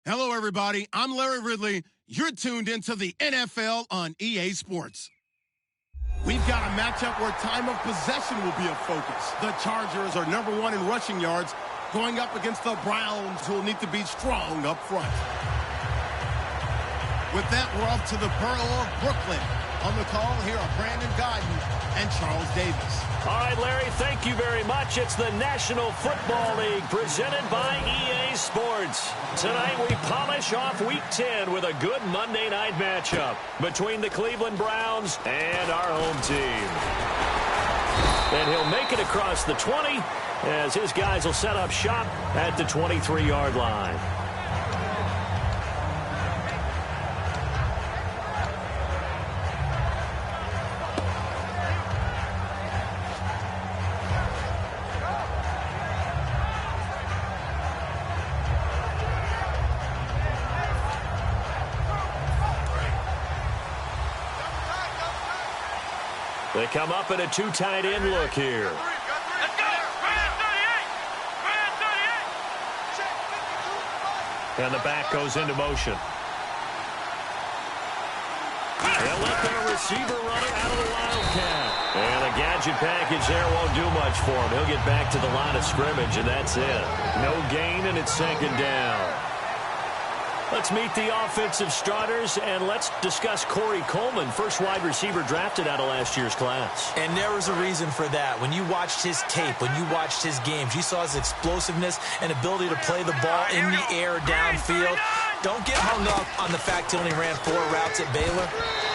Hello, everybody. I'm Larry Ridley. You're tuned into the NFL on EA Sports. We've got a matchup where time of possession will be a focus. The Chargers are #1 in rushing yards, going up against the Browns, who will need to be strong up front. With that, we're off to the borough of Brooklyn. On the call, here are Brandon Godden and Charles Davis. All right, Larry, thank you very much. It's the National Football League presented by EA Sports. Tonight we polish off Week 10 with a good Monday night matchup between the Cleveland Browns and our home team. And he'll make it across the 20 as his guys will set up shop at the 23-yard line. They come up in a two tight end look here. And the back goes into motion. They'll let their receiver run it out of the Wildcat. And a gadget package there won't do much for him. He'll get back to the line of scrimmage, and that's it. No gain, and it's second down. Let's meet the offensive starters, and let's discuss Corey Coleman, first wide receiver drafted out of last year's class. And there was a reason for that. When you watched his tape, when you watched his games, you saw his explosiveness and ability to play the ball in the air downfield. Don't get hung up on the fact he only ran 4 routes at Baylor.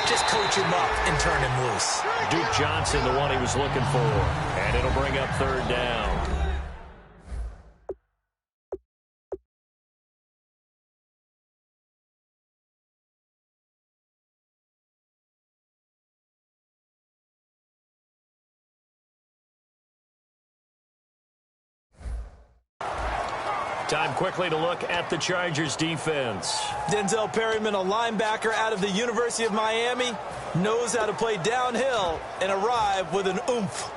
Just coach him up and turn him loose. Duke Johnson, the one he was looking for, and it'll bring up third down. Time quickly to look at the Chargers defense. Denzel Perryman, a linebacker out of the University of Miami, knows how to play downhill and arrive with an oomph.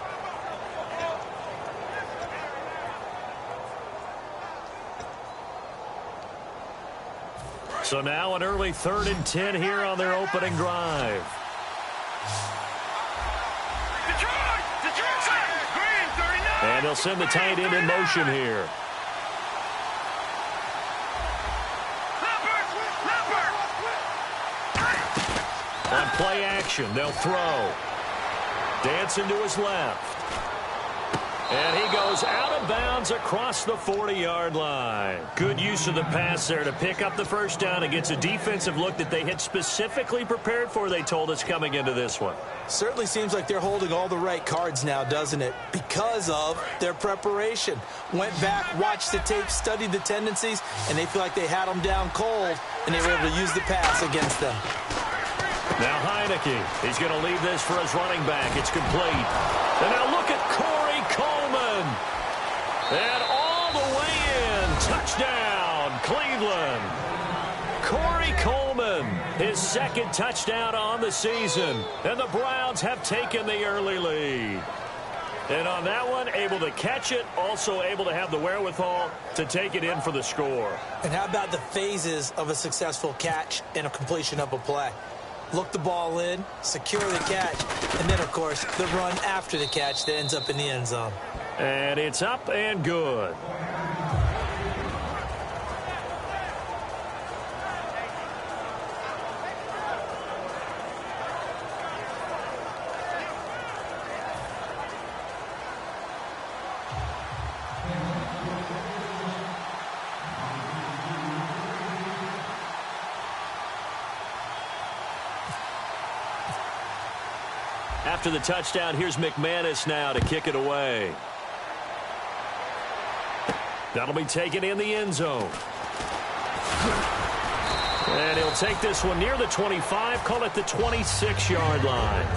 So now an early 3rd and 10 here on their opening drive. And they'll send the tight end in motion here. On play action, they'll throw. Dancing to his left. And he goes out of bounds across the 40-yard line. Good use of the pass there to pick up the first down against a defensive look that they had specifically prepared for, they told us, coming into this one. Certainly seems like they're holding all the right cards now, doesn't it? Because of their preparation. Went back, watched the tape, studied the tendencies, and they feel like they had them down cold, and they were able to use the pass against them. Now Heineke, he's going to leave this for his running back. It's complete. And now look at Corey Coleman. And all the way in. Touchdown, Cleveland. Corey Coleman, his second touchdown on the season. And the Browns have taken the early lead. And on that one, able to catch it, also able to have the wherewithal to take it in for the score. And how about the phases of a successful catch and a completion of a play? Look the ball in, secure the catch, and then, of course, the run after the catch that ends up in the end zone. And it's up and good. After the touchdown, here's McManus now to kick it away. That'll be taken in the end zone. And he'll take this one near the 25, call it the 26-yard line.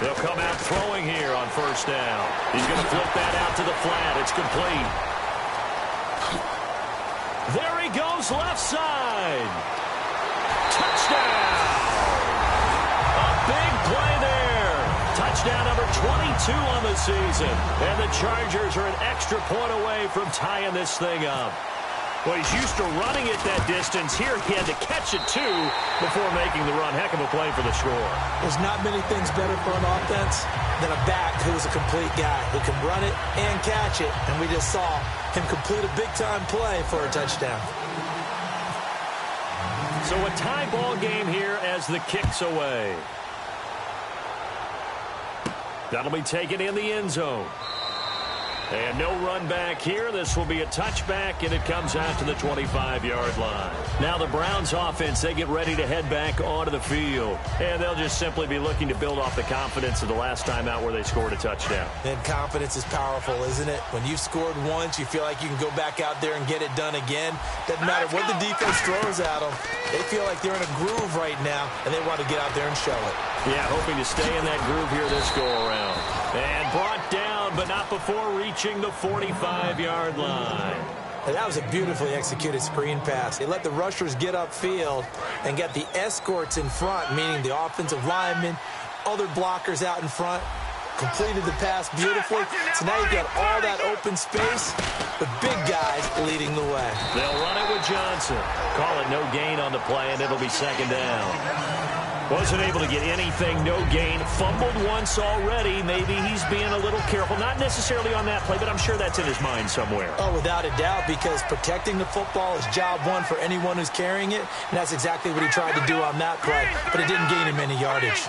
They'll come out throwing here on first down. He's going to flip that out to the flat. It's complete. There he goes, left side. Touchdown. A big play there. Touchdown number 22 on the season. And the Chargers are an extra point away from tying this thing up. Well, he's used to running it that distance. Here he had to catch it, too, before making the run. Heck of a play for the score. There's not many things better for an offense than a back who is a complete guy who can run it and catch it. And we just saw him complete a big-time play for a touchdown. So a tie ball game here as the kick's away. That'll be taken in the end zone. And no run back here. This will be a touchback, and it comes out to the 25-yard line. Now the Browns offense, they get ready to head back onto the field. And they'll just simply be looking to build off the confidence of the last time out where they scored a touchdown. And confidence is powerful, isn't it? When you've scored once, you feel like you can go back out there and get it done again. Doesn't matter what the defense throws at them. They feel like they're in a groove right now, and they want to get out there and show it. Yeah, hoping to stay in that groove here this go-around. And brought down, but not before reaching the 45-yard line. And that was a beautifully executed screen pass. They let the rushers get upfield and get the escorts in front, meaning the offensive linemen, other blockers out in front, completed the pass beautifully. So now you've got all that open space with big guys leading the way. They'll run it with Johnson. Call it no gain on the play, and it'll be second down. Wasn't able to get anything, no gain. Fumbled once already. Maybe he's being a little careful. Not necessarily on that play, but I'm sure that's in his mind somewhere. Oh, without a doubt, because protecting the football is job one for anyone who's carrying it, and that's exactly what he tried to do on that play, but it didn't gain him any yardage.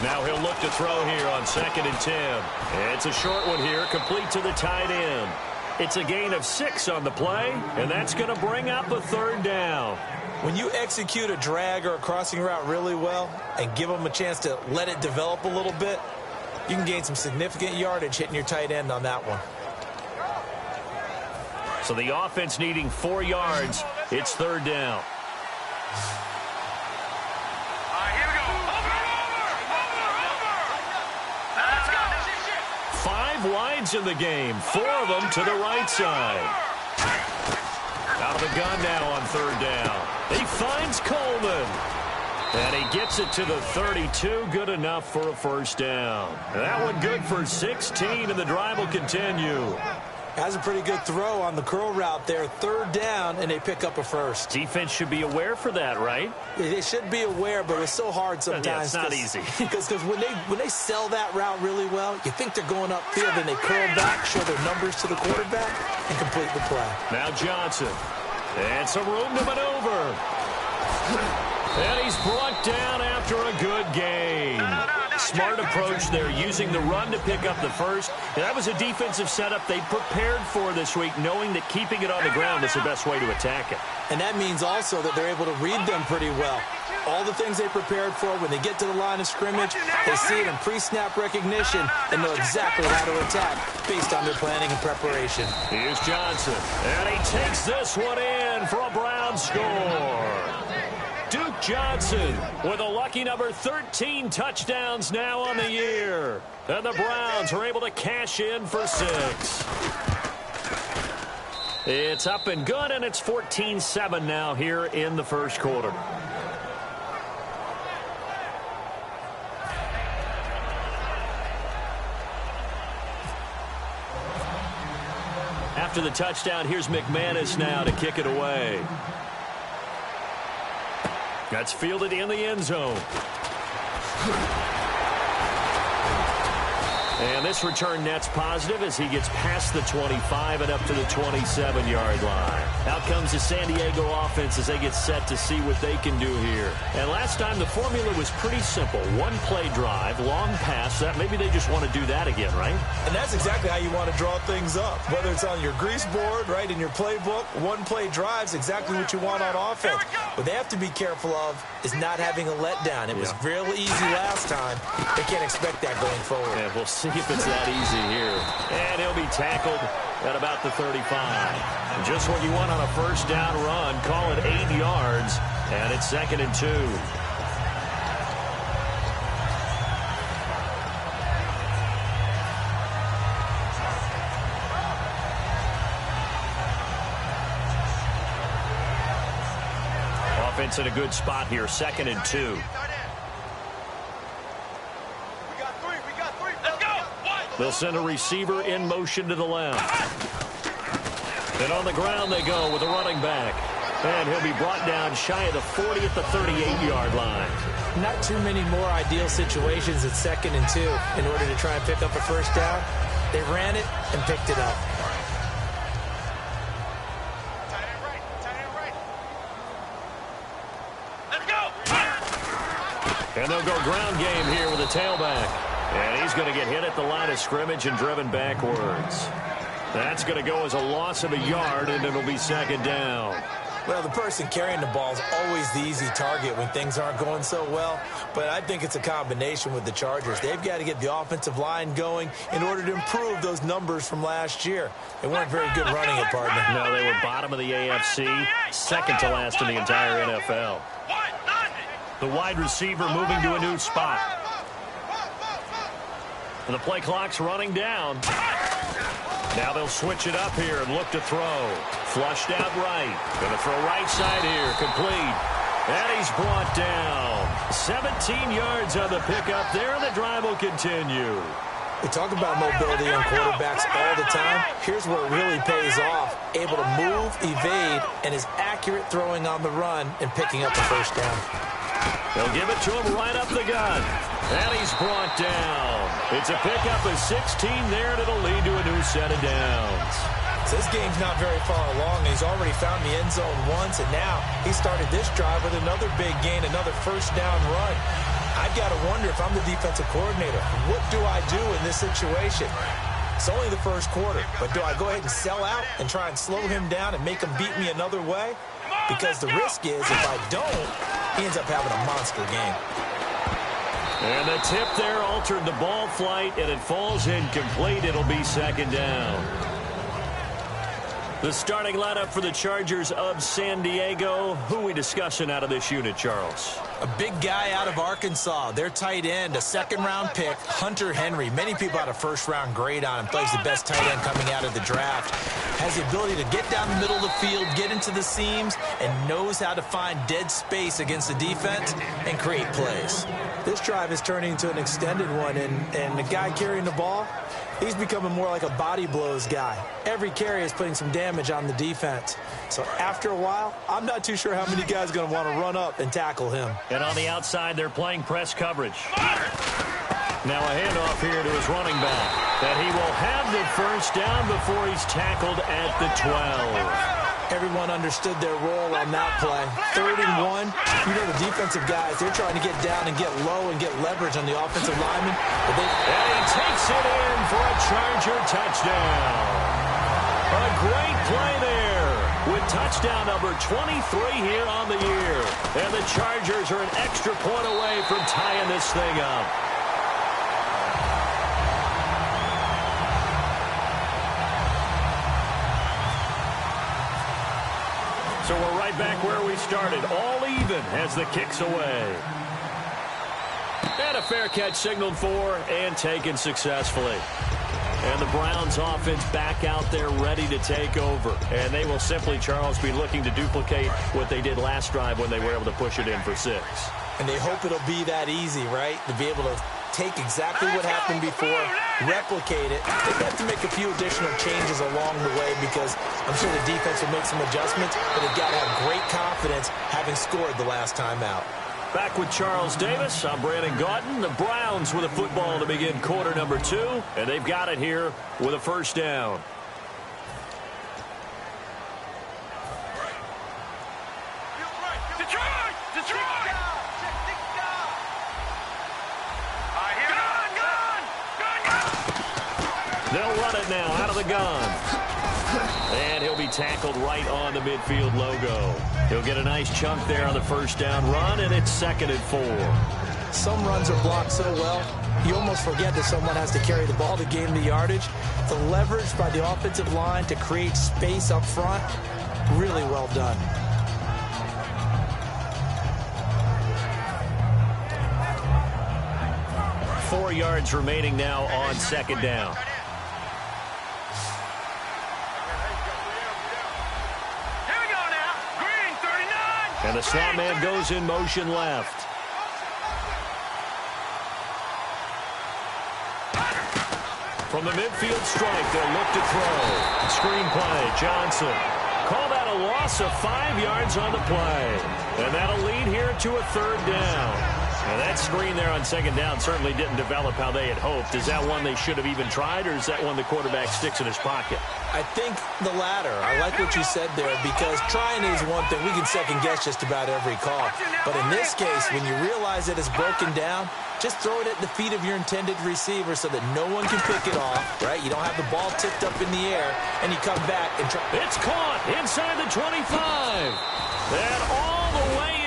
Now he'll look to throw here on 2nd and 10. It's a short one here, complete to the tight end. It's a gain of 6 on the play, and that's going to bring up a 3rd down. When you execute a drag or a crossing route really well and give them a chance to let it develop a little bit, you can gain some significant yardage hitting your tight end on that one. So the offense needing 4 yards. It's 3rd down. Here we go. Five wides in the game. 4 of them to the right side. Out of the gun now on 3rd down. He finds Coleman. And he gets it to the 32. Good enough for a 1st down. That one good for 16, and the drive will continue. Has a pretty good throw on the curl route there. 3rd down, and they pick up a 1st. Defense should be aware for that, right? They should be aware, but it's so hard sometimes. Yeah, it's not easy. Because when they sell that route really well, you think they're going upfield, and they curl back, show their numbers to the quarterback, and complete the play. Now Johnson. And some room to maneuver. And he's brought down after a good gain. Smart approach there, using the run to pick up the 1st. And that was a defensive setup they prepared for this week, knowing that keeping it on the ground is the best way to attack it. And that means also that they're able to read them pretty well. All the things they prepared for, when they get to the line of scrimmage, they see it in pre-snap recognition and know exactly how to attack based on their planning and preparation. Here's Johnson, and he takes this one in for a Brown score. Duke Johnson with a lucky number 13 touchdowns now on the year. And the Browns are able to cash in for 6. It's up and good, and it's 14-7 now here in the 1st quarter. After the touchdown, here's McManus now to kick it away. That's fielded in the end zone. And this return net's positive as he gets past the 25 and up to the 27-yard line. Out comes the San Diego offense as they get set to see what they can do here. And last time the formula was pretty simple. One-play drive, long pass. That maybe they just want to do that again, right? And that's exactly how you want to draw things up. Whether it's on your grease board, right, in your playbook, one-play drive's exactly what you want on offense. What they have to be careful of is not having a letdown. It was real easy last time. They can't expect that going forward. Yeah, we'll see if it's that easy here. And he'll be tackled at about the 35. Just what you want on a 1st down run. Call it 8 yards. And it's 2nd and 2. offense in a good spot here, 2nd and 2. They'll send a receiver in motion to the left. And on the ground they go with a running back. And he'll be brought down shy of the 40 at the 38-yard line. Not too many more ideal situations at 2nd and 2 in order to try and pick up a first down. They ran it and picked it up. And they'll go ground game here with a tailback. And he's going to get hit at the line of scrimmage and driven backwards. That's going to go as a loss of a yard, and it'll be 2nd down. Well, the person carrying the ball is always the easy target when things aren't going so well. But I think it's a combination with the Chargers. They've got to get the offensive line going in order to improve those numbers from last year. They weren't very good running it, partner. No, they were bottom of the AFC, 2nd to last in the entire NFL. The wide receiver moving to a new spot. And the play clock's running down. Now they'll switch it up here and look to throw. Flushed out right. Going to throw right side here. Complete. And he's brought down. 17 yards on the pickup there, and the drive will continue. We talk about mobility on quarterbacks all the time. Here's where it really pays off. Able to move, evade, and is accurate throwing on the run and picking up the first down. They'll give it to him right up the gun. And he's brought down. It's a pickup of 16 there, and it'll lead to a new set of downs. So this game's not very far along, and he's already found the end zone once, and now he started this drive with another big gain, another first down run. I've got to wonder if I'm the defensive coordinator, what do I do in this situation? It's only the first quarter, but do I go ahead and sell out and try and slow him down and make him beat me another way? Because the risk is if I don't, he ends up having a monster game. And the tip there altered the ball flight, and it falls incomplete. It'll be 2nd down. The starting lineup for the Chargers of San Diego. Who are we discussing out of this unit, Charles? A big guy out of Arkansas. Their tight end, a 2nd-round pick, Hunter Henry. Many people had a 1st-round grade on him. Plays the best tight end coming out of the draft. Has the ability to get down the middle of the field, get into the seams, and knows how to find dead space against the defense and create plays. This drive is turning into an extended one, and the guy carrying the ball, he's becoming more like a body blows guy. Every carry is putting some damage on the defense. So after a while, I'm not too sure how many guys are going to want to run up and tackle him. And on the outside, they're playing press coverage. Now a handoff here to his running back. That he will have the first down before he's tackled at the 12. Everyone understood their role on that play. 3rd and 1. You know the defensive guys, they're trying to get down and get low and get leverage on the offensive lineman. And he takes it in for a Charger touchdown. A great play there with touchdown number 23 here on the year. And the Chargers are an extra point away from tying this thing up. So we're right back where we started. All even as the kick's away. And a fair catch signaled for and taken successfully. And the Browns offense back out there ready to take over. And they will simply, Charles, be looking to duplicate what they did last drive when they were able to push it in for 6. And they hope it'll be that easy, right? To be able to take exactly what happened before, replicate it. They have to make a few additional changes along the way because I'm sure the defense will make some adjustments, but they've got to have great confidence having scored the last time out. Back with Charles Davis, I'm Brandon Gaudin. The Browns with a football to begin quarter number 2, and they've got it here with a first down. They'll run it now out of the gun. And he'll be tackled right on the midfield logo. He'll get a nice chunk there on the first down run, and it's 2nd and 4. Some runs are blocked so well, you almost forget that someone has to carry the ball to gain the yardage. The leverage by the offensive line to create space up front, really well done. Four yards remaining now on 2nd down. And the slot man goes in motion left. From the midfield strike, they'll look to throw. Screen play, Johnson. Call that a loss of 5 yards on the play. And that'll lead here to a third down. Now that screen there on second down certainly didn't develop how they had hoped. Is that one they should have even tried, or is that one the quarterback sticks in his pocket? I think the latter. I like what you said there, because trying is one thing. We can second guess just about every call. But in this case, when you realize that it's broken down, just throw it at the feet of your intended receiver so that no one can pick it off, right? You don't have the ball tipped up in the air, and you come back and try. It's caught inside the 25. And all the way in.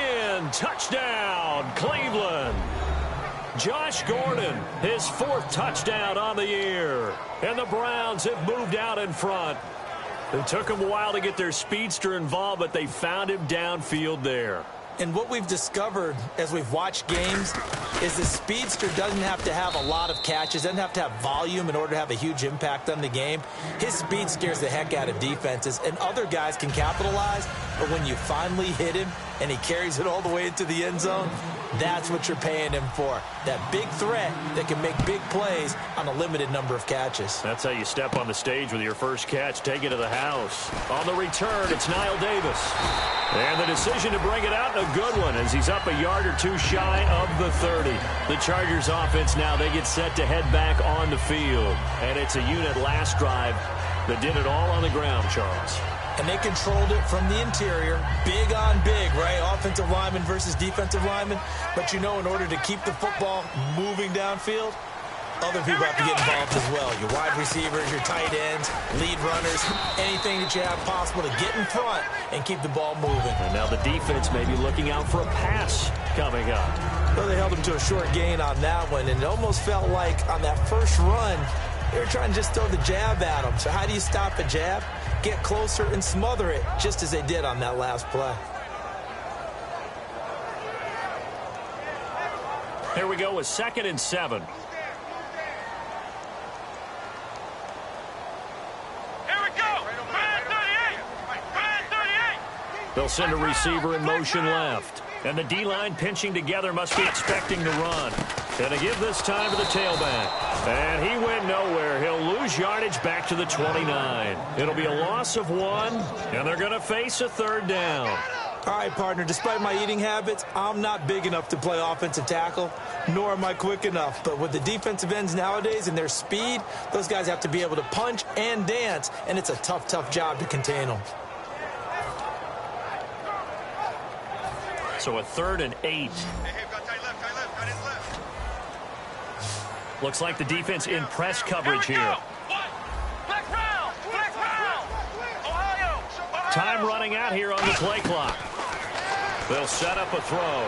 Touchdown, Cleveland. Josh Gordon, his 4th touchdown on the year. And the Browns have moved out in front. It took them a while to get their speedster involved, but they found him downfield there. And what we've discovered as we've watched games is the speedster doesn't have to have a lot of catches, doesn't have to have volume in order to have a huge impact on the game. His speed scares the heck out of defenses, and other guys can capitalize. But when you finally hit him and he carries it all the way into the end zone, that's what you're paying him for. That big threat that can make big plays on a limited number of catches. That's how you step on the stage with your first catch. Take it to the house. On the return, it's Niall Davis. And the decision to bring it out, a good one, as he's up a yard or two shy of the 30. The Chargers offense now, they get set to head back on the field. And it's a unit last drive that did it all on the ground, Charles. And they controlled it from the interior, big on big, right? Offensive lineman versus defensive lineman. But you know, in order to keep the football moving downfield, other people have to get involved as well. Your wide receivers, your tight ends, lead runners, anything that you have possible to get in front and keep the ball moving. And now the defense may be looking out for a pass coming up. Well, they held him to a short gain on that one, and it almost felt like on that first run, they were trying to just throw the jab at him. So how do you stop a jab? Get closer and smother it, just as they did on that last play. Here we go with 2nd and 7. They'll send a receiver in motion left. And the D-line pinching together must be expecting to run. And to give this time to the tailback. And he went nowhere. He'll lose yardage back to the 29. It'll be a loss of 1, and they're going to face a third down. All right, partner, despite my eating habits, I'm not big enough to play offensive tackle, nor am I quick enough. But with the defensive ends nowadays and their speed, those guys have to be able to punch and dance, and it's a tough, tough job to contain them. So a 3rd and 8. Looks like the defense in press coverage here. Time running out here on the play clock. They'll set up a throw.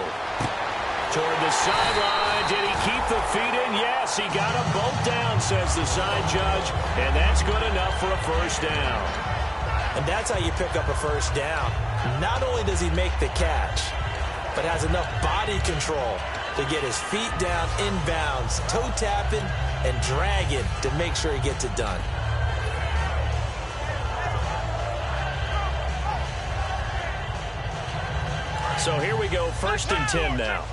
Toward the sideline. Did he keep the feet in? Yes, he got them both down, says the side judge. And that's good enough for a first down. And that's how you pick up a first down. Not only does he make the catch, but has enough body control to get his feet down inbounds, toe tapping and dragging to make sure he gets it done. So here we go, 1st and 10 now.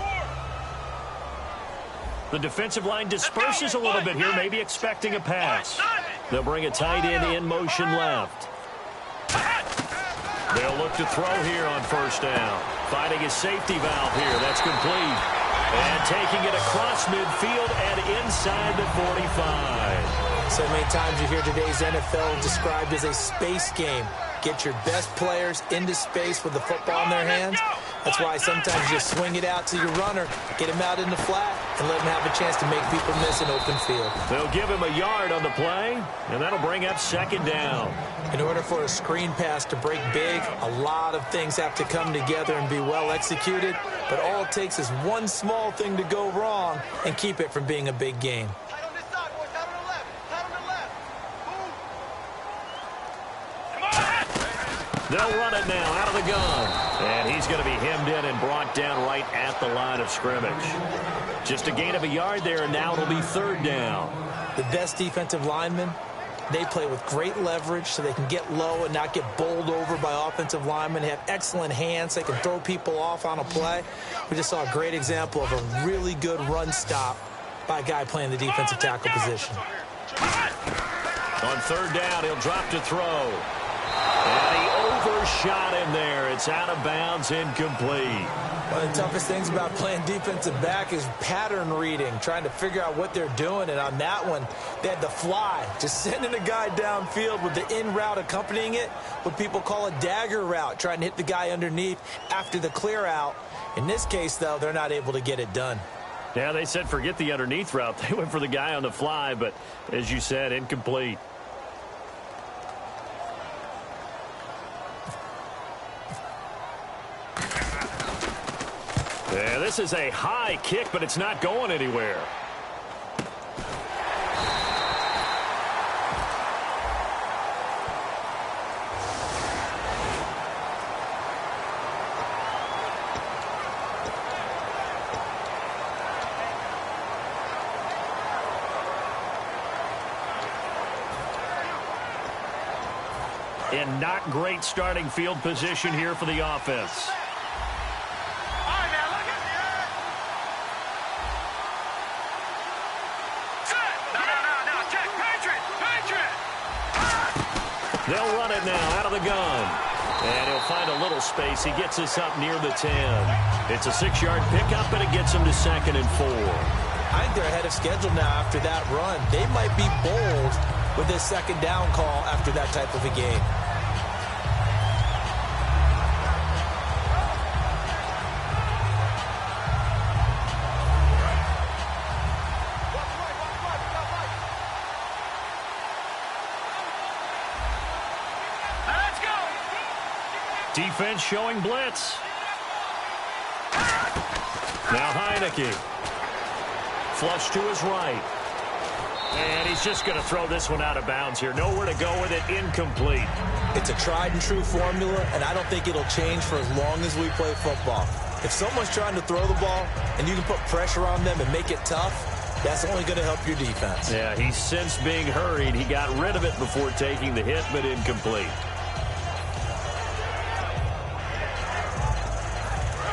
The defensive line disperses a little bit here, maybe expecting a pass. They'll bring a tight end in motion left. They'll look to throw here on first down. Finding his safety valve here. That's complete. And taking it across midfield and inside the 45. So many times you hear today's NFL described as a space game. Get your best players into space with the football in their hands. That's why sometimes you just swing it out to your runner, get him out in the flat, and let him have a chance to make people miss an open field. They'll give him a yard on the play, and that'll bring up 2nd down. In order for a screen pass to break big, a lot of things have to come together and be well executed, but all it takes is one small thing to go wrong and keep it from being a big game. They'll run it now out of the gun. And he's going to be hemmed in and brought down right at the line of scrimmage. Just a gain of a yard there, and now it'll be 3rd down. The best defensive linemen They play with great leverage so they can get low and not get bowled over by offensive linemen. They have excellent hands. They can throw people off on a play. We just saw a great example of a really good run stop by a guy playing the defensive tackle position. On third down, he'll drop to throw. And he overshot him there. It's out of bounds, incomplete. One of the toughest things about playing defensive back is pattern reading, trying to figure out what they're doing. And on that one, they had the fly, just sending a guy downfield with the in route accompanying it, what people call a dagger route, trying to hit the guy underneath after the clear out. In this case, though, they're not able to get it done. Yeah, they said forget the underneath route. They went for the guy on the fly, but as you said, incomplete. Yeah, this is a high kick, but it's not going anywhere. And not great starting field position here for the offense. They'll run it now out of the gun. And he'll find a little space. He gets this up near the 10. It's a 6-yard pickup, and it gets him to 2nd and 4. I think they're ahead of schedule now after that run. They might be bold with this 2nd down call after that type of a game. Defense showing blitz. Now Heineke. Flush to his right. And he's just going to throw this one out of bounds here. Nowhere to go with it. Incomplete. It's a tried and true formula, and I don't think it'll change for as long as we play football. If someone's trying to throw the ball and you can put pressure on them and make it tough, that's only going to help your defense. Yeah, he sensed being hurried. He got rid of it before taking the hit, but incomplete.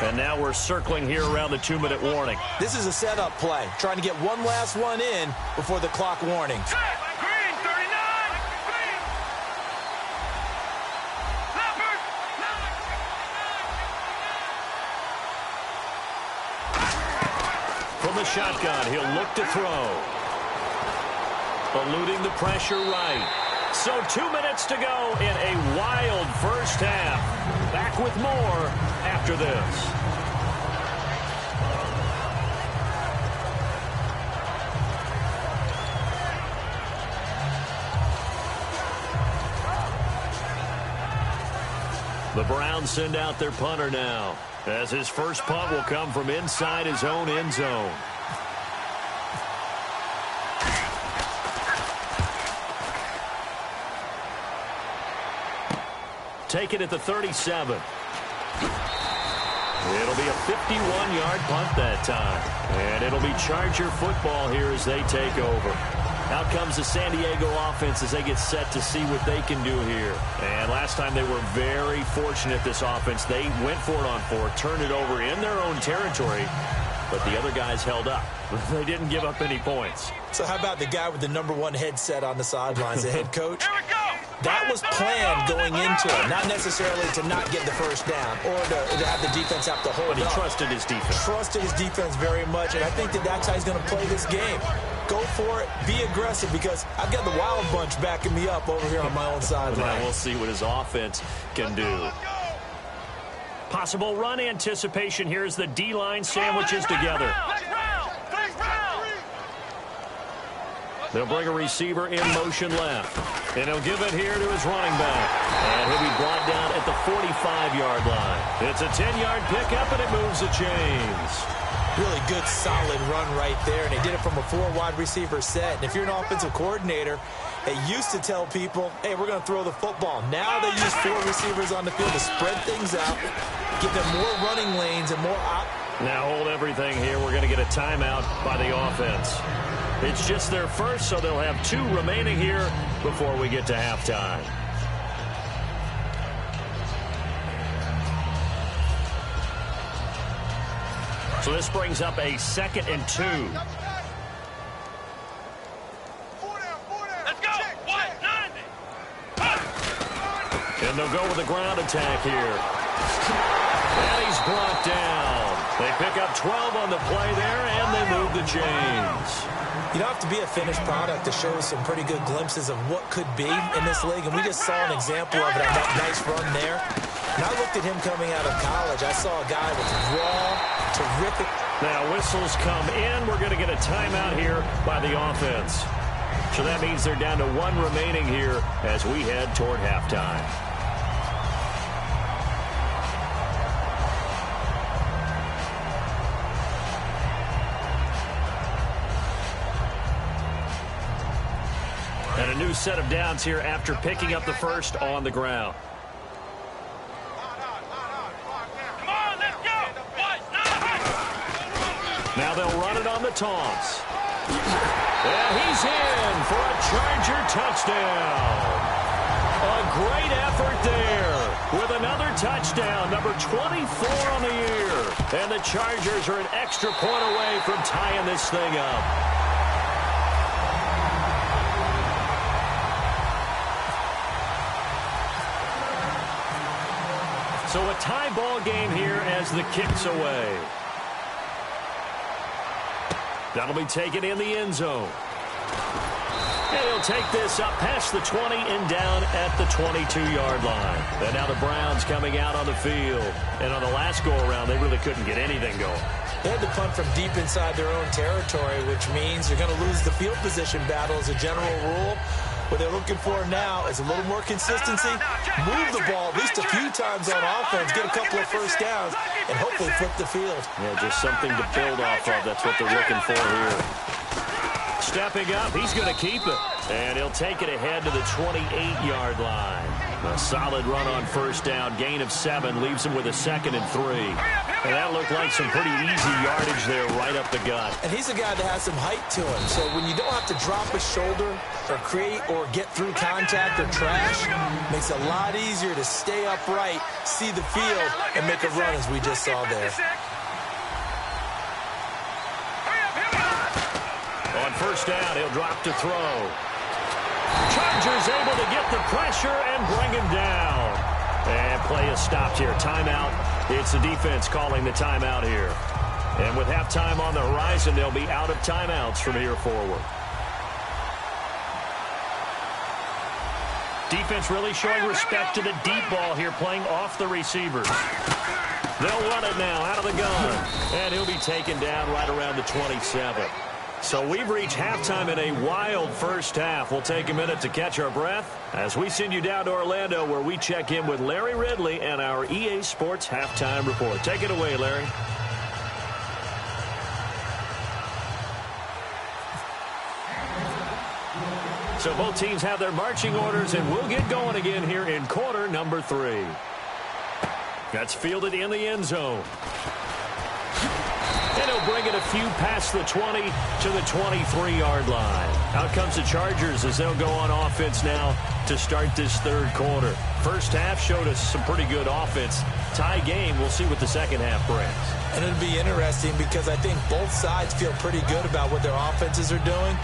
And now we're circling here around the 2-minute warning. This is a setup play, trying to get one last one in before the clock warning. Green, 39. From the shotgun, he'll look to throw. Eluding the pressure right. So 2 minutes to go in a wild first half. Back with more after this. The Browns send out their punter now, as his first punt will come from inside his own end zone. Take it at the 37. It'll be a 51-yard punt that time. And it'll be Charger football here as they take over. Out comes the San Diego offense as they get set to see what they can do here. And last time they were very fortunate, this offense. They went for it on 4, turned it over in their own territory, but the other guys held up. They didn't give up any points. So how about the guy with the #1 headset on the sidelines, the head coach? That was planned going into it, not necessarily to not get the first down or to have the defense have to hold But he up. trusted his defense. Trusted his defense very much, and I think that's how he's going to play this game. Go for it, be aggressive, because I've got the wild bunch backing me up over here on my own sideline. Now we'll see what his offense can do. Possible run anticipation here as the D-line sandwiches together. They'll bring a receiver in motion left. And he'll give it here to his running back. And he'll be brought down at the 45-yard line. It's a 10-yard pickup, and it moves the chains. Really good, solid run right there, and they did it from a 4-wide receiver set. And if you're an offensive coordinator, they used to tell people, hey, we're going to throw the football. Now they use 4 receivers on the field to spread things out, give them more running lanes and more Now hold everything here. We're going to get a timeout by the offense. It's just their first, so they'll have 2 remaining here before we get to halftime. So this brings up a 2nd and 2. Let's go. 190. And they'll go with a ground attack here. And he's brought down. They pick up 12 on the play there, and they move the chains. You don't have to be a finished product to show some pretty good glimpses of what could be in this league, and we just saw an example of it on that nice run there. And I looked at him coming out of college. I saw a guy with raw, terrific. Now whistles come in. We're going to get a timeout here by the offense. So that means they're down to 1 remaining here as we head toward halftime. And a new set of downs here after picking up the first on the ground. Come on, let's go. 190. Now they'll run it on the toss. And he's in for a Charger touchdown. A great effort there with another touchdown, number 24 on the year. And the Chargers are an extra point away from tying this thing up. So a tie ball game here as the kick's away. That'll be taken in the end zone. And he'll take this up past the 20 and down at the 22-yard line. And now the Browns coming out on the field. And on the last go-around, they really couldn't get anything going. They had to punt from deep inside their own territory, which means you're going to lose the field position battle as a general rule. What they're looking for now is a little more consistency, move the ball at least a few times on offense, get a couple of first downs, and hopefully flip the field. Yeah, just something to build off of. That's what they're looking for here. Stepping up, he's going to keep it. And he'll take it ahead to the 28-yard line. A solid run on first down, gain of 7, leaves him with a 2nd and 3. And that looked like some pretty easy yardage there right up the gut. And he's a guy that has some height to him. So when you don't have to drop a shoulder or create or get through contact or trash, makes it a lot easier to stay upright, see the field, and make a run as we just saw there. On first down, he'll drop to throw. Chargers able to get the pressure and bring him down. And play is stopped here. Timeout. It's the defense calling the timeout here. And with halftime on the horizon, they'll be out of timeouts from here forward. Defense really showing respect to the deep ball here, playing off the receivers. They'll run it now out of the gun. And he'll be taken down right around the 27. So we've reached halftime in a wild first half. We'll take a minute to catch our breath as we send you down to Orlando, where we check in with Larry Ridley and our EA Sports Halftime Report. Take it away, Larry. So both teams have their marching orders, and we'll get going again here in quarter number 3. That's fielded in the end zone. And he'll bring it a few past the 20 to the 23-yard line. Out comes the Chargers as they'll go on offense now to start this third quarter. First half showed us some pretty good offense. Tie game, we'll see what the second half brings. And it'll be interesting because I think both sides feel pretty good about what their offenses are doing.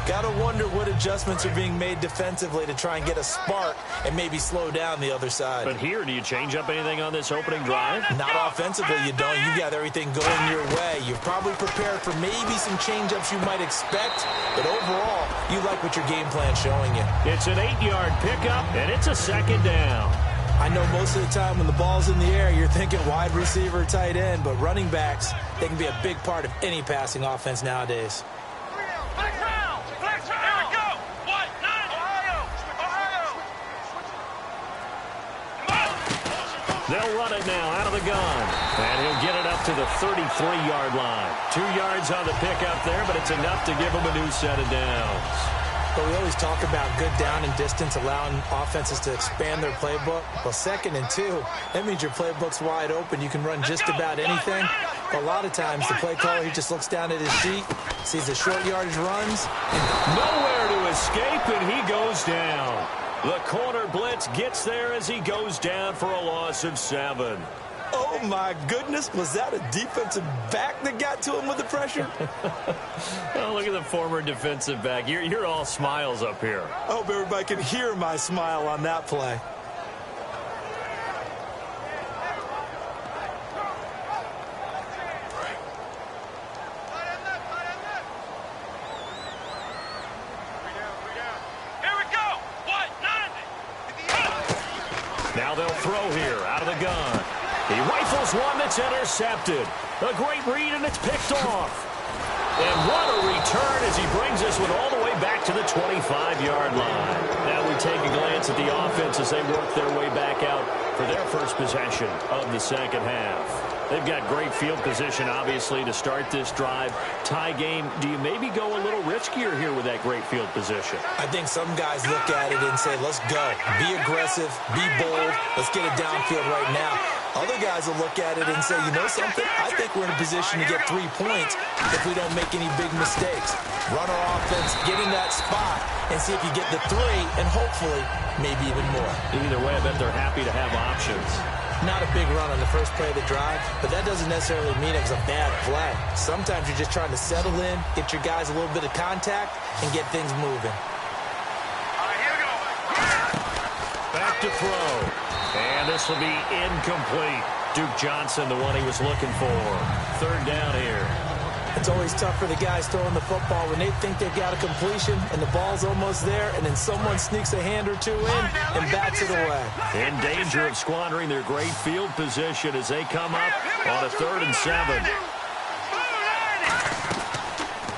Got to wonder what adjustments are being made defensively to try and get a spark and maybe slow down the other side. But here, do you change up anything on this opening drive? Not offensively, you don't. You got everything going your way. You're probably prepared for maybe some change-ups you might expect, but overall, you like what your game plan's showing you. It's an 8-yard pickup, and it's a second down. I know most of the time when the ball's in the air, you're thinking wide receiver, tight end, but running backs, they can be a big part of any passing offense nowadays. They'll run it now out of the gun. And he'll get it up to the 33-yard line. 2 yards on the pickup there, but it's enough to give him a new set of downs. But we always talk about good down and distance, allowing offenses to expand their playbook. Well, 2nd and 2, that means your playbook's wide open. You can run just about anything. But a lot of times, the play caller, he just looks down at his sheet, sees the short yardage runs. Nowhere to escape, and he goes down. The corner blitz gets there as he goes down for a loss of 7. Oh, my goodness. Was that a defensive back that got to him with the pressure? Oh, look at the former defensive back. You're all smiles up here. I hope everybody can hear my smile on that play. Here we go. What? 90. Now they'll throw here out of the gun. He rifles one that's intercepted. A great read, and it's picked off. And what a return as he brings this one all the way back to the 25-yard line. Now we take a glance at the offense as they work their way back out for their first possession of the second half. They've got great field position, obviously, to start this drive. Tie game, do you maybe go a little riskier here with that great field position? I think some guys look at it and say, let's go. Be aggressive. Be bold. Let's get it downfield right now. Other guys will look at it and say, you know something? I think we're in a position to get 3 points if we don't make any big mistakes. Run our offense, get in that spot, and see if you get the 3, and hopefully maybe even more. Either way, I bet they're happy to have options. Not a big run on the first play of the drive, but that doesn't necessarily mean it was a bad play. Sometimes you're just trying to settle in, get your guys a little bit of contact, and get things moving. All right, here we go. Back to throw. And this will be incomplete. Duke Johnson, the one he was looking for. 3rd down here. It's always tough for the guys throwing the football when they think they've got a completion and the ball's almost there, and then someone sneaks a hand or two in and bats it away. In danger of squandering their great field position as they come up on a 3rd and 7.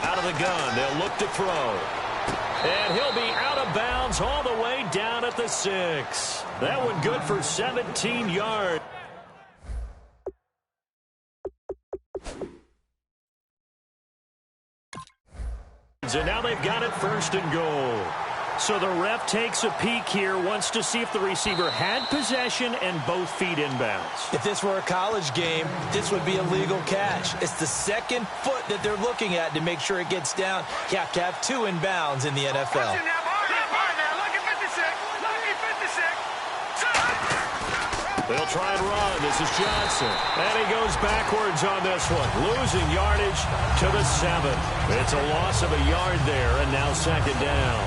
Out of the gun, they'll look to throw. And he'll be out of bounds all the way down at the 6. That one good for 17 yards. And now they've got it 1st and goal. So the ref takes a peek here, wants to see if the receiver had possession and both feet inbounds. If this were a college game, this would be a legal catch. It's the 2nd foot that they're looking at to make sure it gets down. You have to have 2 inbounds in the NFL. They'll try and run. This is Johnson. And he goes backwards on this one. Losing yardage to the 7. It's a loss of a yard there, and now 2nd down.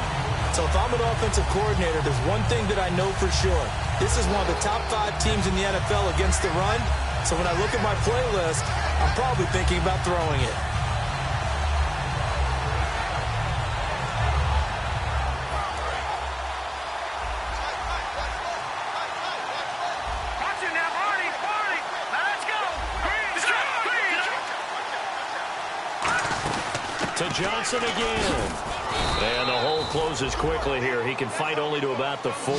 So if I'm an offensive coordinator, there's one thing that I know for sure. This is one of the top 5 teams in the NFL against the run. So when I look at my playlist, I'm probably thinking about throwing it. To Johnson again. And the hole closes quickly here. He can fight only to about the 4.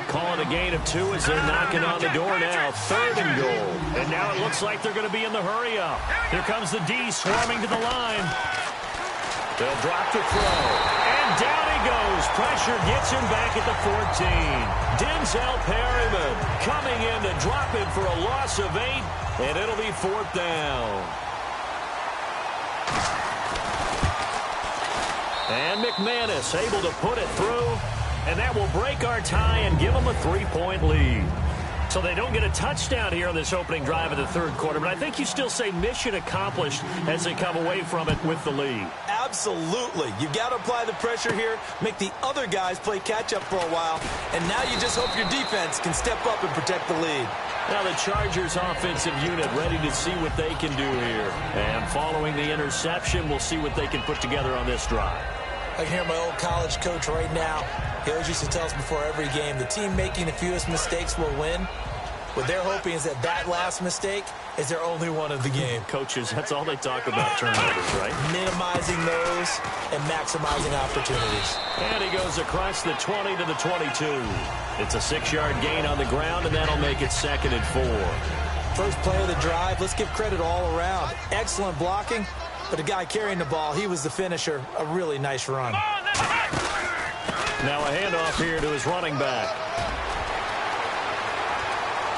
Call it a gain of 2 as they're knocking on the door now. 3rd and goal. And now it looks like they're going to be in the hurry up. Here comes the D swarming to the line. They'll drop to throw. And down he goes. Pressure gets him back at the 14. Denzel Perryman coming in to drop him for a loss of 8. And it'll be 4th down. And McManus able to put it through, and that will break our tie and give them a 3-point lead. So they don't get a touchdown here on this opening drive of the 3rd quarter, but I think you still say mission accomplished as they come away from it with the lead. Absolutely. You've got to apply the pressure here, make the other guys play catch-up for a while, and now you just hope your defense can step up and protect the lead. Now the Chargers offensive unit ready to see what they can do here. And following the interception, we'll see what they can put together on this drive. I can hear my old college coach right now. He always used to tell us before every game, the team making the fewest mistakes will win. What they're hoping is that last mistake is their only one of the game. Coaches, that's all they talk about, turnovers, right? Minimizing those and maximizing opportunities. And he goes across the 20 to the 22. It's a 6-yard gain on the ground, and that'll make it 2nd and 4. First play of the drive, let's give credit all around. Excellent blocking, but the guy carrying the ball, he was the finisher. A really nice run. Now a handoff here to his running back.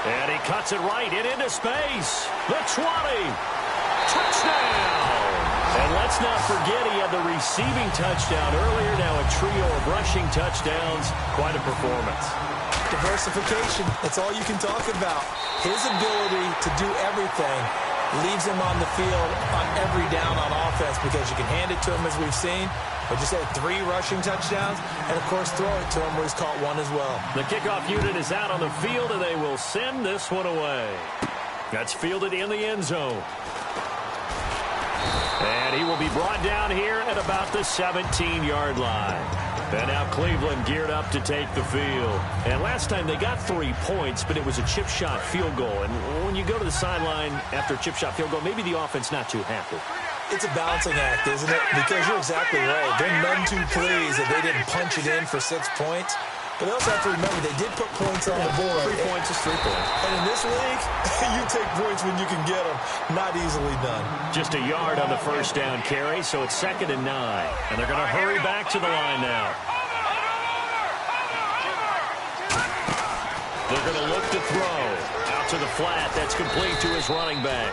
And he cuts it right into space. The 20. Touchdown. And let's not forget he had the receiving touchdown earlier. Now a trio of rushing touchdowns. Quite a performance. Diversification. That's all you can talk about. His ability to do everything leaves him on the field on every down on offense because you can hand it to him as we've seen. But just had 3 rushing touchdowns, and, of course, throw it to him where he's caught 1 as well. The kickoff unit is out on the field, and they will send this one away. That's fielded in the end zone. And he will be brought down here at about the 17-yard line. And now Cleveland geared up to take the field. And last time they got 3 points, but it was a chip shot field goal. And when you go to the sideline after a chip shot field goal, maybe the offense not too happy. It's a balancing act, isn't it? Because you're exactly right. They're none too pleased that they didn't punch it in for 6 points. But they also have to remember they did put points on the board. 3 points is 3 points. And in this league, you take points when you can get them. Not easily done. Just a yard on the first down carry, so it's 2nd and 9. And they're going to hurry back to the line now. They're going to look to throw. Out to the flat. That's complete to his running back.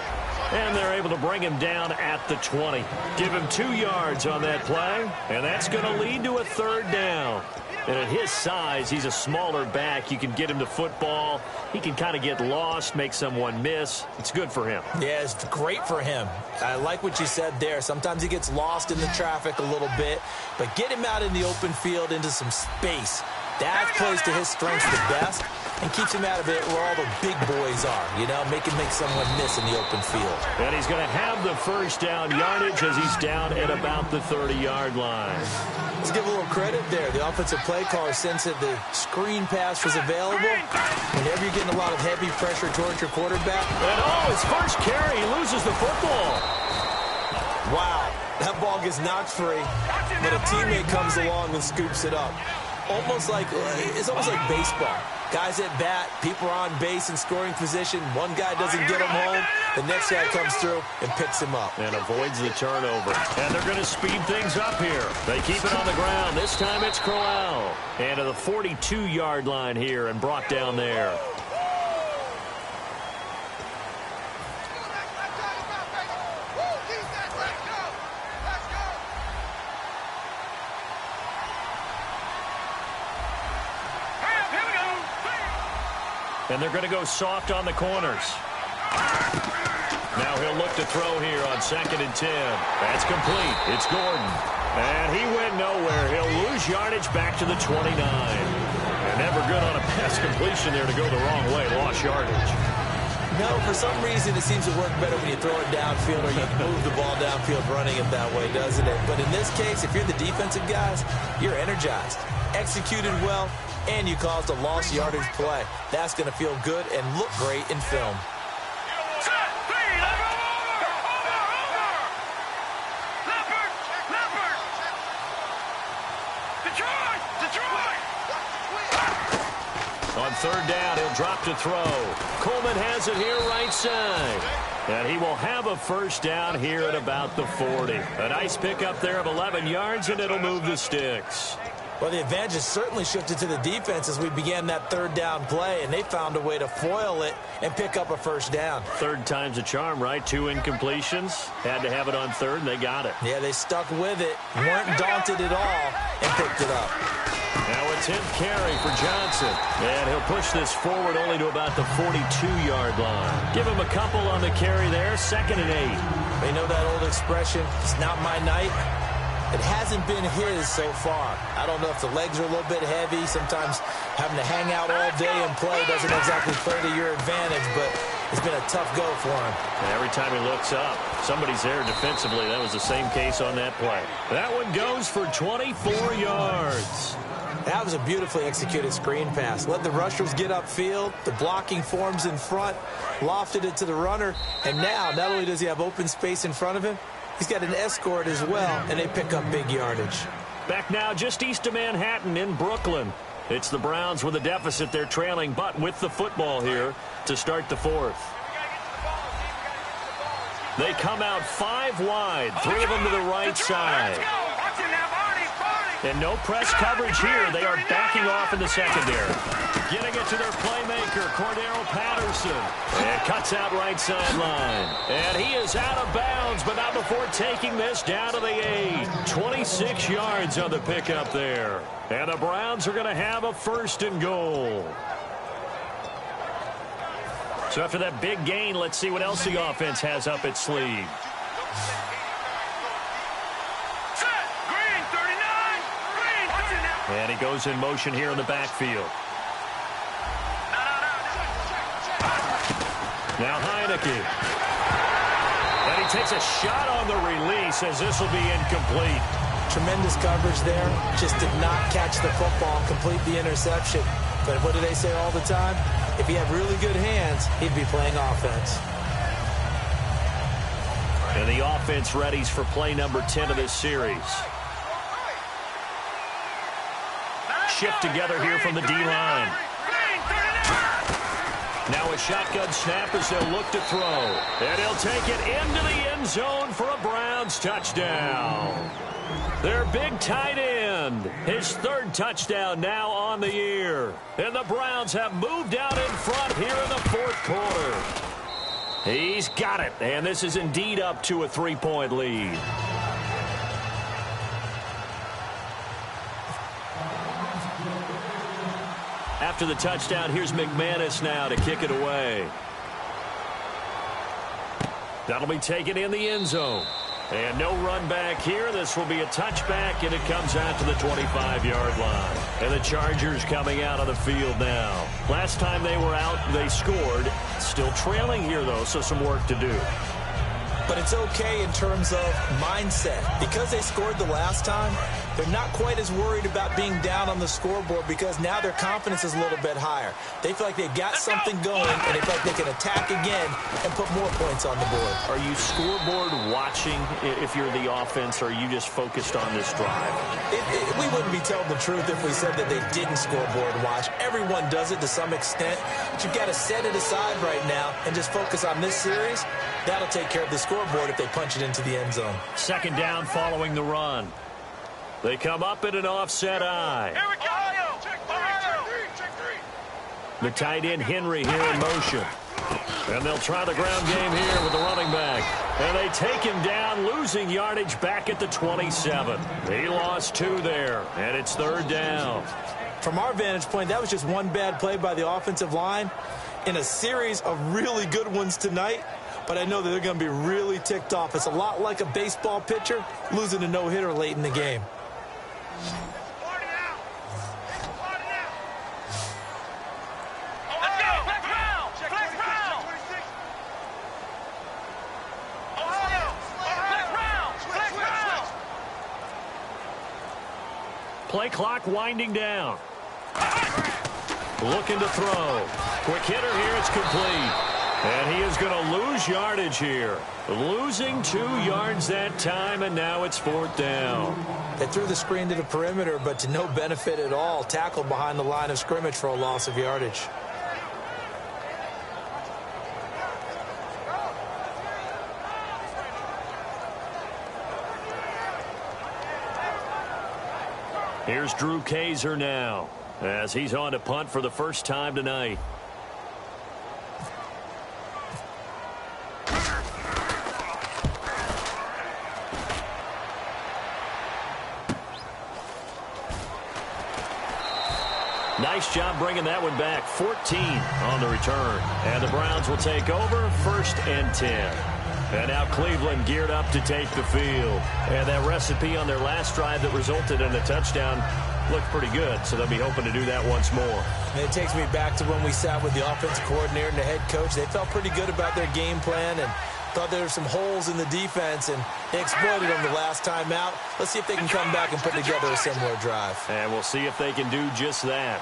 And they're able to bring him down at the 20. Give him 2 yards on that play. And that's going to lead to a 3rd down. And at his size, he's a smaller back. You can get him to football. He can kind of get lost, make someone miss. It's good for him. Yeah, it's great for him. I like what you said there. Sometimes he gets lost in the traffic a little bit. But get him out in the open field into some space. That plays to his strengths the best and keeps him out of it where all the big boys are, you know, make someone miss in the open field. And he's going to have the first down yardage as he's down at about the 30-yard line. Let's give a little credit there. The offensive play caller sensed that the screen pass was available. Whenever you're getting a lot of heavy pressure towards your quarterback. And his first carry, he loses the football. Wow, that ball gets knocked free, but a teammate comes along and scoops it up. It's almost like baseball. Guys at bat, people are on base in scoring position. One guy doesn't get him home. The next guy comes through and picks him up. And avoids the turnover. And they're going to speed things up here. They keep it on the ground. This time it's Corral. And to the 42-yard line here and brought down there. And they're going to go soft on the corners. Now he'll look to throw here on 2nd and 10. That's complete. It's Gordon. And he went nowhere. He'll lose yardage back to the 29. And never good on a pass completion there to go the wrong way. Lost yardage. No, for some reason it seems to work better when you throw it downfield or you move the ball downfield running it that way, doesn't it? But in this case, if you're the defensive guys, you're energized. Executed well, and you caused a lost yardage play. That's going to feel good and look great in film. On 3rd down, he'll drop to throw. Coleman has it here right side. And he will have a first down here at about the 40. A nice pickup there of 11 yards, and it'll move the sticks. Well, the advantage has certainly shifted to the defense as we began that 3rd down play, and they found a way to foil it and pick up a first down. 3rd time's a charm, right? 2 incompletions. Had to have it on 3rd, and they got it. Yeah, they stuck with it, weren't daunted at all, and picked it up. Now a 10th carry for Johnson. And he'll push this forward only to about the 42-yard line. Give him a couple on the carry there. 2nd and 8. They know that old expression, it's not my night. It hasn't been his so far. I don't know if the legs are a little bit heavy. Sometimes having to hang out all day and play doesn't exactly play to your advantage, but it's been a tough go for him. And every time he looks up, somebody's there defensively. That was the same case on that play. That one goes for 24 yards. That was a beautifully executed screen pass. Let the rushers get upfield. The blocking forms in front. Lofted it to the runner. And now, not only does he have open space in front of him, he's got an escort as well, and they pick up big yardage. Back now just east of Manhattan in Brooklyn. It's the Browns with a deficit. They're trailing, but with the football here to start the 4th. They come out 5 wide. 3 of them to the right side. And no press coverage here. They are backing off in the secondary. Getting it to their playmaker, Cordero Patterson. And cuts out right sideline. And he is out of bounds, but not before taking this down to the 8. 26 yards on the pickup there. And the Browns are going to have a 1st and goal. So after that big gain, let's see what else the offense has up its sleeve. And he goes in motion here in the backfield. Now Heineke. And he takes a shot on the release as this will be incomplete. Tremendous coverage there. Just did not catch the football and complete the interception. But what do they say all the time? If he had really good hands, he'd be playing offense. And the offense readies for play number 10 of this series. Shift together here from the D-line. Now a shotgun snap as they'll look to throw. And he'll take it into the end zone for a Browns touchdown. Their big tight end. His 3rd touchdown now on the year. And the Browns have moved out in front here in the 4th quarter. He's got it. And this is indeed up to a 3-point lead. After the touchdown, here's McManus now to kick it away. That'll be taken in the end zone. And no run back here. This will be a touchback, and it comes out to the 25-yard line. And the Chargers coming out on the field now. Last time they were out, they scored. Still trailing here, though, so some work to do. But it's okay in terms of mindset. Because they scored the last time, they're not quite as worried about being down on the scoreboard because now their confidence is a little bit higher. They feel like they've got something going, and they feel like they can attack again and put more points on the board. Are you scoreboard watching if you're the offense, or are you just focused on this drive? We wouldn't be telling the truth if we said that they didn't scoreboard watch. Everyone does it to some extent. But you've got to set it aside right now and just focus on this series. That'll take care of the scoreboard if they punch it into the end zone. 2nd down following the run. They come up in an offset eye. Here we go. Check three. The tight end Henry here in motion. And they'll try the ground game here with the running back. And they take him down, losing yardage back at the 27. He lost 2 there, and it's 3rd down. From our vantage point, that was just one bad play by the offensive line in a series of really good ones tonight. But I know that they're going to be really ticked off. It's a lot like a baseball pitcher losing a no-hitter late in the game. Play clock winding down. Looking to throw. Quick hitter here. It's complete. And he is going to lose yardage here. Losing 2 yards that time, and now it's 4th down. They threw the screen to the perimeter, but to no benefit at all. Tackled behind the line of scrimmage for a loss of yardage. Here's Drew Kaiser now, as he's on to punt for the first time tonight. Nice job bringing that one back. 14 on the return. And the Browns will take over 1st and 10. And now Cleveland geared up to take the field. And that recipe on their last drive that resulted in a touchdown looked pretty good. So they'll be hoping to do that once more. And it takes me back to when we sat with the offensive coordinator and the head coach. They felt pretty good about their game plan and thought there were some holes in the defense, and they exploited them the last time out. Let's see if they can come back and put together a similar drive. And we'll see if they can do just that.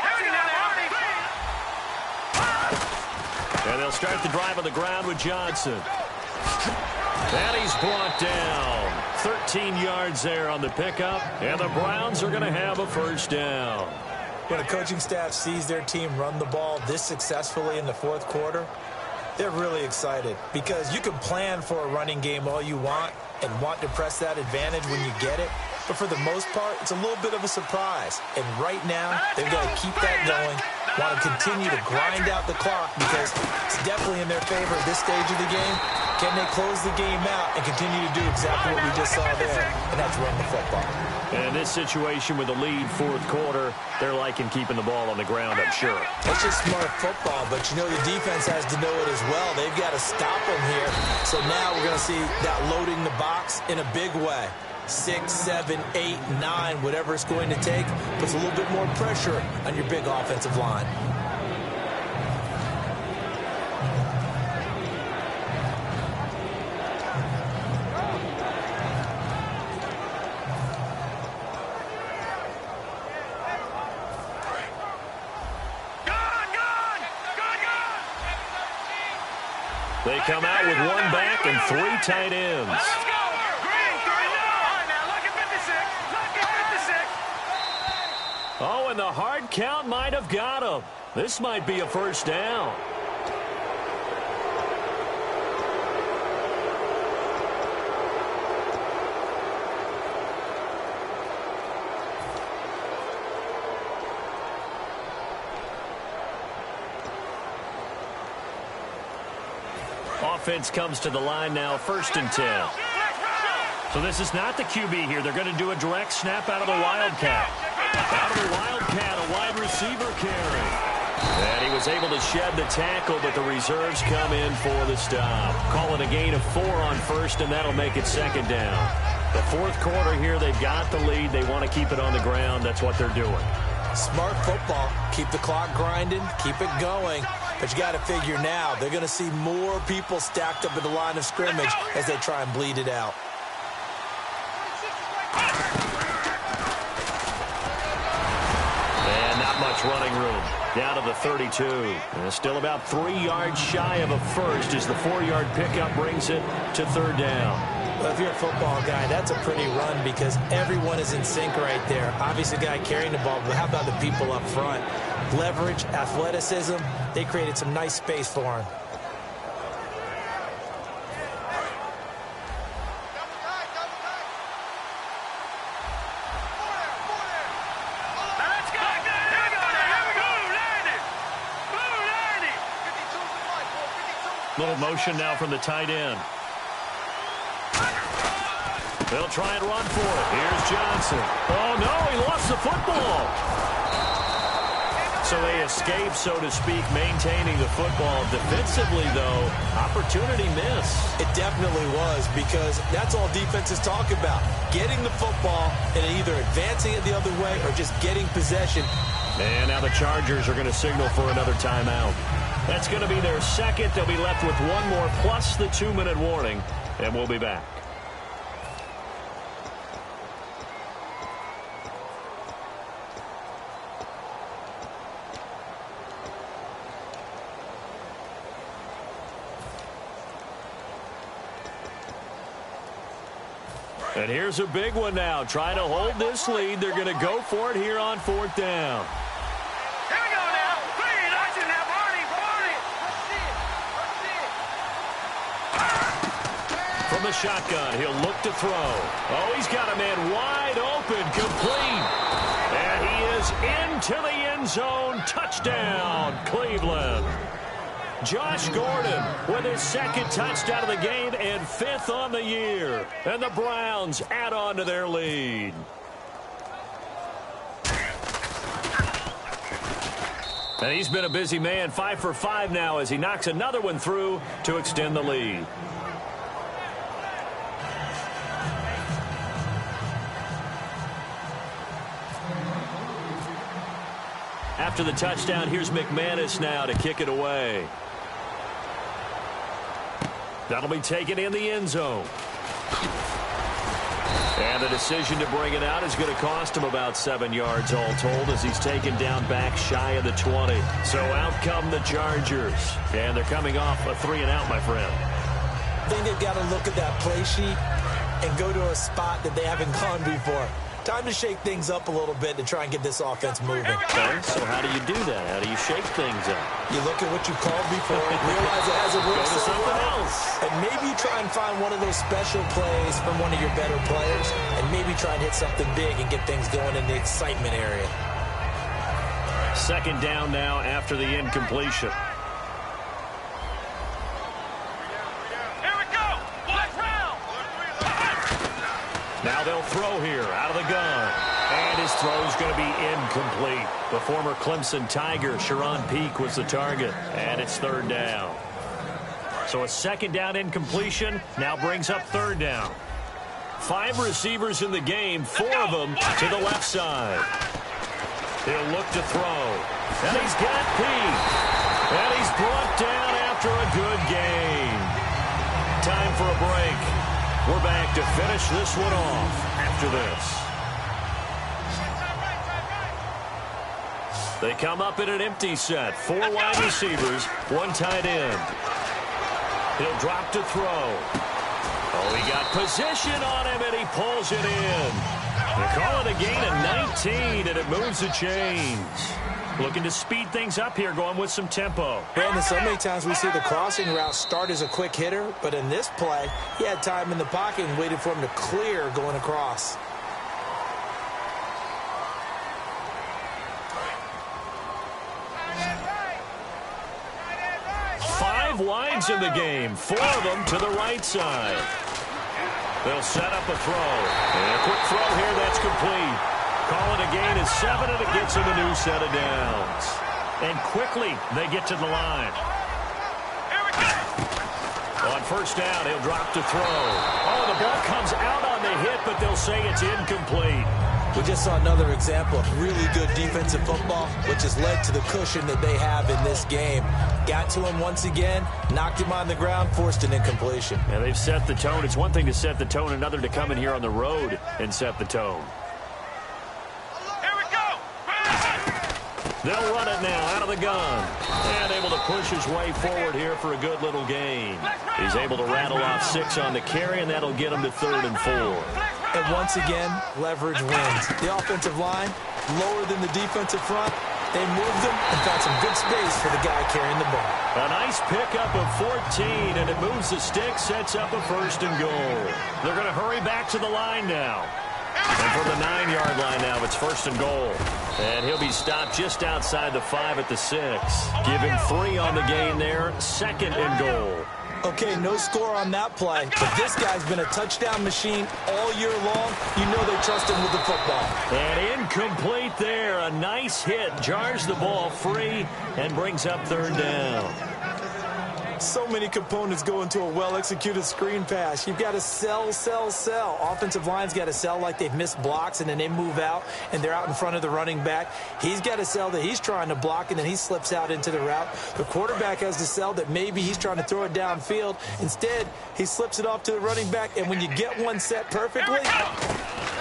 And they'll start the drive on the ground with Johnson. And he's brought down. 13 yards there on the pickup, and the Browns are going to have a 1st down. When a coaching staff sees their team run the ball this successfully in the 4th quarter, they're really excited because you can plan for a running game all you want and want to press that advantage when you get it. but for the most part, it's a little bit of a surprise. And right now, they've got to keep that going, want to continue to grind out the clock because it's definitely in their favor at this stage of the game. Can they close the game out and continue to do exactly what we just saw there, and that's run the football. And in this situation with the lead fourth quarter, they're liking keeping the ball on the ground, I'm sure. It's just smart football, but you know the defense has to know it as well. They've got to stop them here. So now we're going to see that loading the box in a big way. 6, 7, 8, 9, whatever it's going to take, puts a little bit more pressure on your big offensive line. They come out with one back and 3 tight ends. Let's go! Green, 3 now! All right, now, look at 56. Look at 56. Oh, and the hard count might have got him. This might be a first down. Offense comes to the line now, 1st and 10. So this is not the QB here. They're going to do a direct snap out of the Wildcat. Out of the Wildcat, a wide receiver carry. And he was able to shed the tackle, but the reserves come in for the stop. Call it a gain of 4 on 1st, and that'll make it 2nd down. The fourth quarter here, they've got the lead. They want to keep it on the ground. That's what they're doing. Smart football. Keep the clock grinding. Keep it going. But you got to figure now, they're going to see more people stacked up at the line of scrimmage as they try and bleed it out. And not much running room. Down to the 32. And still about 3 yards shy of a first as the 4-yard pickup brings it to 3rd down. Well, if you're a football guy, that's a pretty run because everyone is in sync right there. Obviously, the guy carrying the ball, but how about the people up front? Leverage, athleticism, they created some nice space for him. Little motion now from the tight end. They'll try and run for it. Here's Johnson. Oh, no, he lost the football. So they escape, so to speak, maintaining the football. Defensively, though, opportunity miss. It definitely was because that's all defenses talk about. Getting the football and either advancing it the other way or just getting possession. And now the Chargers are going to signal for another timeout. That's going to be their second. They'll be left with one more plus the 2-minute warning, and we'll be back. And here's a big one now. Trying to hold this lead. They're going to go for it here on 4th down. Here we go now. Green, action now. Barney. From the shotgun, he'll look to throw. Oh, he's got a man wide open, complete. And he is into the end zone. Touchdown, Cleveland. Josh Gordon with his 2nd touchdown of the game and 5th on the year. And the Browns add on to their lead. And he's been a busy man, 5 for 5 now as he knocks another one through to extend the lead. After the touchdown, here's McManus now to kick it away. That'll be taken in the end zone. And the decision to bring it out is going to cost him about 7 yards all told as he's taken down back shy of the 20. So out come the Chargers. And they're coming off a 3-and-out, my friend. I think they've got to look at that play sheet and go to a spot that they haven't gone before. Time to shake things up a little bit to try and get this offense moving. Okay, so how do you do that? How do you shake things up? You look at what you called before, realize it hasn't worked Go to so something well, else. and maybe you try and find one of those special plays from one of your better players, and maybe try and hit something big and get things going in the excitement area. Second down now after the incompletion. Now they'll throw here out of the gun. And his throw's going to be incomplete. The former Clemson Tiger, Sharon Peak, was the target. And it's third down. So a second down incompletion now brings up third down. 5 receivers in the game, 4 of them to the left side. He'll look to throw. And he's got Peak. And he's brought down after a good game. Time for a break. We're back to finish this one off after this. They come up in an empty set. 4 wide receivers, 1 tight end. He'll drop to throw. Oh, he got position on him, and he pulls it in. They call it a gain of 19, and it moves the chains. Looking to speed things up here, going with some tempo. Brandon, so many times we see the crossing route start as a quick hitter, but in this play, he had time in the pocket and waited for him to clear going across. Five wides in the game, 4 of them to the right side. They'll set up a throw. And a quick throw here, that's complete. Call it a gain of 7, and it gets him a new set of downs. And quickly, they get to the line. On first down, he'll drop to throw. Oh, the ball comes out on the hit, but they'll say it's incomplete. We just saw another example of really good defensive football, which has led to the cushion that they have in this game. Got to him once again, knocked him on the ground, forced an incompletion. Yeah, they've set the tone. It's one thing to set the tone, another to come in here on the road and set the tone. They'll run it now out of the gun. And able to push his way forward here for a good little gain. He's able to rattle off 6 on the carry, and that'll get him to 3rd and 4. And once again, leverage wins. The offensive line, lower than the defensive front. They moved them and found some good space for the guy carrying the ball. A nice pickup of 14, and it moves the stick, sets up a 1st and goal. They're going to hurry back to the line now. And from the 9-yard line now, it's 1st and goal. And he'll be stopped just outside the 5 at the 6. Give him 3 on the gain there, 2nd and goal. Okay, no score on that play, but this guy's been a touchdown machine all year long. You know they trust him with the football. And incomplete there. A nice hit. Jars the ball free and brings up 3rd down. So many components go into a well-executed screen pass. You've got to sell, sell, sell. Offensive line's got to sell like they've missed blocks, and then they move out, and they're out in front of the running back. He's got to sell that he's trying to block, and then he slips out into the route. The quarterback has to sell that maybe he's trying to throw it downfield. Instead, he slips it off to the running back, and when you get one set perfectly,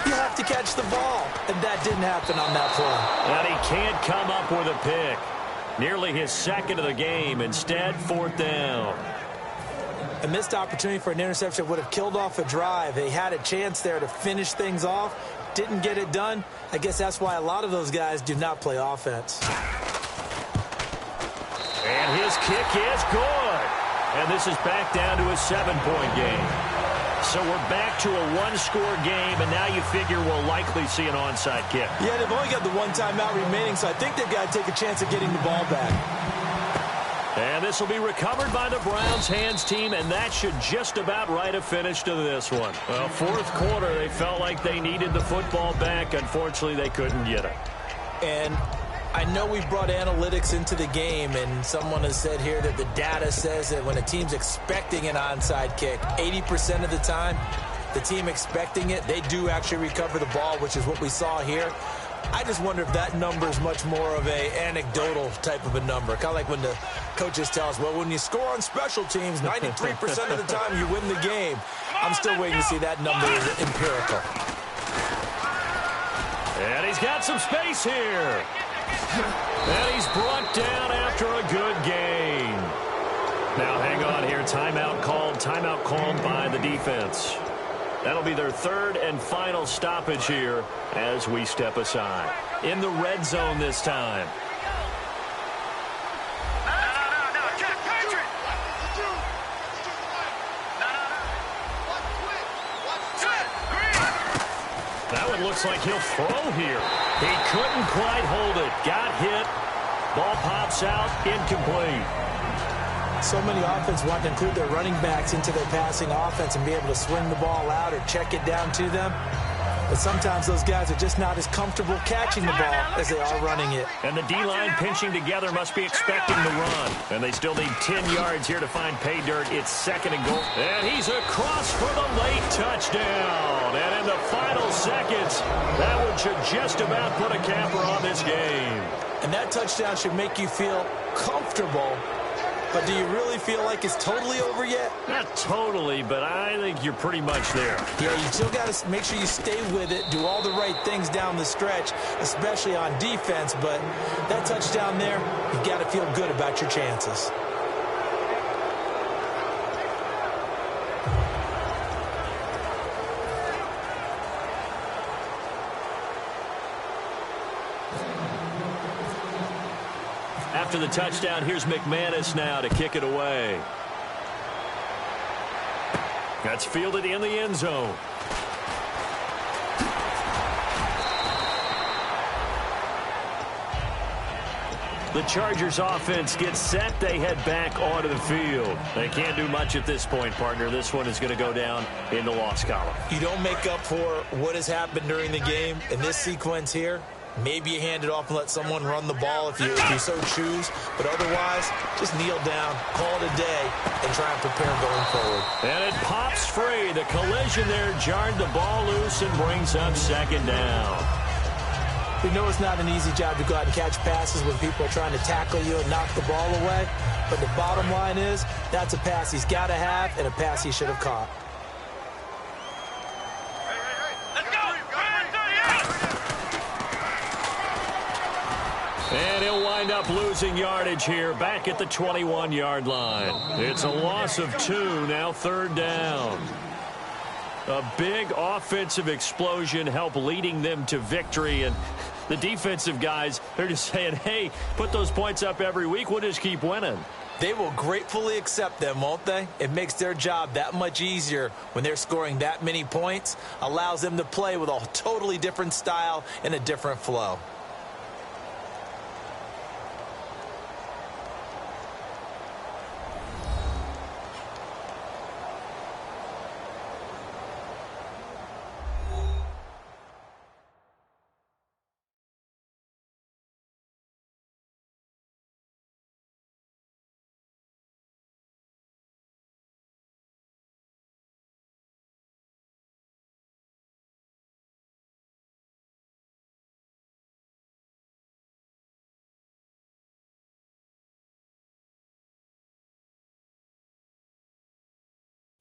you have to catch the ball. And that didn't happen on that play. And he can't come up with a pick. Nearly his 2nd of the game. Instead, 4th down. A missed opportunity for an interception would have killed off a drive. They had a chance there to finish things off. Didn't get it done. I guess that's why a lot of those guys do not play offense. And his kick is good. And this is back down to a 7-point game. So we're back to a 1-score game, and now you figure we'll likely see an onside kick. Yeah, they've only got the 1 timeout remaining, so I think they've got to take a chance at getting the ball back. And this will be recovered by the Browns hands team, and that should just about write a finish to this one. Well, 4th quarter, they felt like they needed the football back. Unfortunately, they couldn't get it. And I know we've brought analytics into the game, and someone has said here that the data says that when a team's expecting an onside kick, 80% of the time, the team expecting it, they do actually recover the ball, which is what we saw here. I just wonder if that number is much more of a anecdotal type of a number. Kind of like when the coaches tell us, well, when you score on special teams, 93% of the time you win the game. I'm still waiting to see that number is empirical. And he's got some space here. And he's brought down after a good gain. Now hang on here. Timeout called by the defense. That'll be their third and final stoppage here as we step aside. In the red zone this time. That one looks like he'll throw here. He couldn't quite hold it. Got hit. Ball pops out. Incomplete. So many offenses want to include their running backs into their passing offense and be able to swing the ball out or check it down to them. But sometimes those guys are just not as comfortable catching the ball as they are running it. And the D-line pinching together must be expecting the run. And they still need 10 yards here to find pay dirt. It's second and goal. And he's across for the late touchdown. And in the final seconds, that one should just about put a capper on this game. And that touchdown should make you feel comfortable. But do you really feel like it's totally over yet? Not totally, but I think you're pretty much there. Yeah, you still got to make sure you stay with it, do all the right things down the stretch, especially on defense. But that touchdown there, you got to feel good about your chances. After the touchdown, here's McManus now to kick it away. That's fielded in the end zone. The Chargers offense gets set. They head back onto the field. They can't do much at this point, partner. This one is going to go down in the loss column. You don't make up for what has happened during the game in this sequence here. Maybe you hand it off and let someone run the ball if you so choose. But otherwise, just kneel down, call it a day, and try and prepare going forward. And it pops free. The collision there jarred the ball loose and brings up second down. We know it's not an easy job to go out and catch passes when people are trying to tackle you and knock the ball away. But the bottom line is, that's a pass he's got to have and a pass he should have caught. And he'll wind up losing yardage here back at the 21-yard line. It's a loss of 2, now third down. A big offensive explosion helped leading them to victory. And the defensive guys, they're just saying, hey, put those points up every week. We'll just keep winning. They will gratefully accept them, won't they? It makes their job that much easier when they're scoring that many points. Allows them to play with a totally different style and a different flow.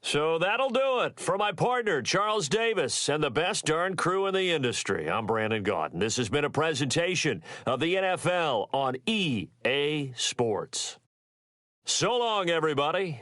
So that'll do it for my partner, Charles Davis, and the best darn crew in the industry. I'm Brandon Gaudin. This has been a presentation of the NFL on EA Sports. So long, everybody.